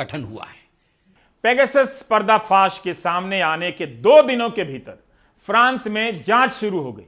गठन हुआ है। पेगासस पर्दाफाश के सामने आने के 2 दिनों के भीतर फ्रांस में जांच शुरू हो गई।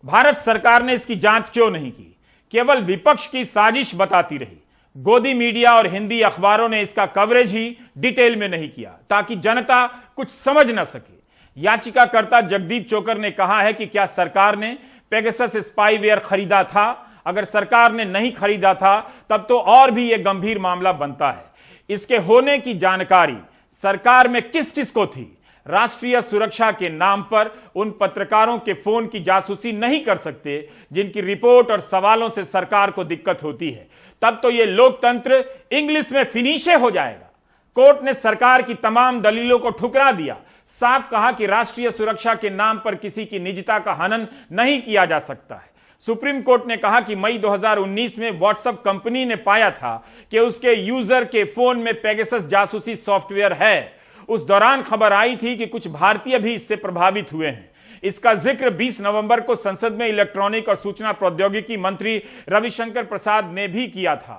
भारत सरकार ने इसकी जांच क्यों नहीं की, केवल विपक्ष की साजिश बताती रही। गोदी मीडिया और हिंदी अखबारों ने इसका कवरेज ही डिटेल में नहीं किया ताकि जनता कुछ समझ न सके। याचिकाकर्ता जगदीप चोकर ने कहा है कि क्या सरकार ने पेगासस स्पाईवेयर खरीदा था? अगर सरकार ने नहीं खरीदा था तब तो और भी यह गंभीर मामला बनता है। इसके होने की जानकारी सरकार में किस किस को थी? राष्ट्रीय सुरक्षा के नाम पर उन पत्रकारों के फोन की जासूसी नहीं कर सकते जिनकी रिपोर्ट और सवालों से सरकार को दिक्कत होती है। तब तो यह लोकतंत्र इंग्लिश में फिनिशे हो जाएगा। कोर्ट ने सरकार की तमाम दलीलों को ठुकरा दिया, साफ कहा कि राष्ट्रीय सुरक्षा के नाम पर किसी की निजता का हनन नहीं किया जा सकता है। सुप्रीम कोर्ट ने कहा कि मई 2019 में व्हाट्सएप कंपनी ने पाया था कि उसके यूजर के फोन में पेगासस जासूसी सॉफ्टवेयर है। उस दौरान खबर आई थी कि कुछ भारतीय भी इससे प्रभावित हुए हैं। इसका जिक्र 20 नवंबर को संसद में इलेक्ट्रॉनिक और सूचना प्रौद्योगिकी मंत्री रविशंकर प्रसाद ने भी किया था।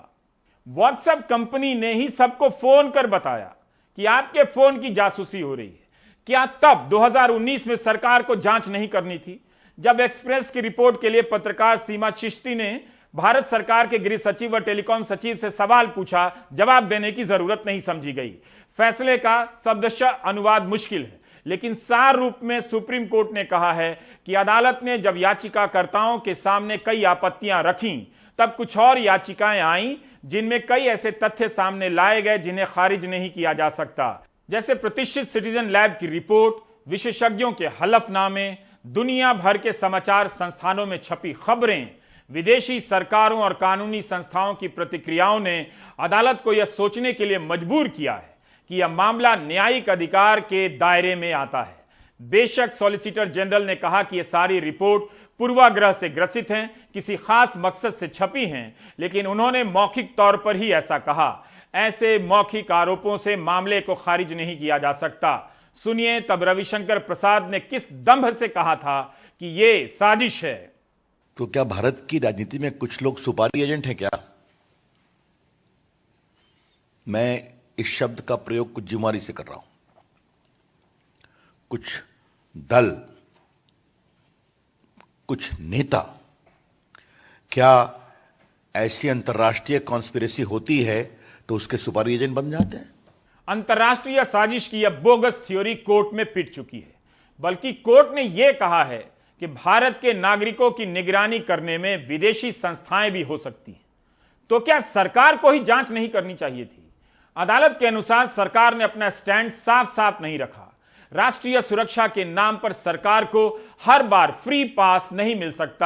व्हाट्सएप कंपनी ने ही सबको फोन कर बताया कि आपके फोन की जासूसी हो रही है। क्या तब 2019 में सरकार को जांच नहीं करनी थी? जब एक्सप्रेस की रिपोर्ट के लिए पत्रकार सीमा चिश्ती ने भारत सरकार के गृह सचिव व टेलीकॉम सचिव से सवाल पूछा, जवाब देने की जरूरत नहीं समझी गई। फैसले का शब्दशः अनुवाद मुश्किल है, लेकिन सार रूप में सुप्रीम कोर्ट ने कहा है कि अदालत ने जब याचिकाकर्ताओं के सामने कई आपत्तियां रखीं, तब कुछ और याचिकाएं आईं जिनमें कई ऐसे तथ्य सामने लाए गए जिन्हें खारिज नहीं किया जा सकता, जैसे प्रतिष्ठित सिटीजन लैब की रिपोर्ट, विशेषज्ञों के हलफनामे, दुनिया भर के समाचार संस्थानों में छपी खबरें, विदेशी सरकारों और कानूनी संस्थाओं की प्रतिक्रियाओं ने अदालत को यह सोचने के लिए मजबूर किया है कि यह मामला न्यायिक अधिकार के दायरे में आता है। बेशक सॉलिसिटर जनरल ने कहा कि यह सारी रिपोर्ट पूर्वाग्रह से ग्रसित हैं, किसी खास मकसद से छपी हैं, लेकिन उन्होंने मौखिक तौर पर ही ऐसा कहा। ऐसे मौखिक आरोपों से मामले को खारिज नहीं किया जा सकता। सुनिए तब रविशंकर प्रसाद ने किस दंभ से कहा था कि यह साजिश है। तो क्या भारत की राजनीति में कुछ लोग सुपारी एजेंट हैं क्या? मैं इस शब्द का प्रयोग कुछ जिम्मेदारी से कर रहा हूं। कुछ दल, कुछ नेता, क्या ऐसी अंतर्राष्ट्रीय कॉन्स्पिरेसी होती है तो उसके सुपारी एजेंट बन जाते हैं? अंतर्राष्ट्रीय साजिश की यह बोगस थ्योरी कोर्ट में पिट चुकी है। बल्कि कोर्ट ने यह कहा है कि भारत के नागरिकों की निगरानी करने में विदेशी संस्थाएं भी हो सकती हैं। तो क्या सरकार को ही जांच नहीं करनी चाहिए थी? अदालत के अनुसार सरकार ने अपना स्टैंड साफ साफ नहीं रखा। राष्ट्रीय सुरक्षा के नाम पर सरकार को हर बार फ्री पास नहीं मिल सकता।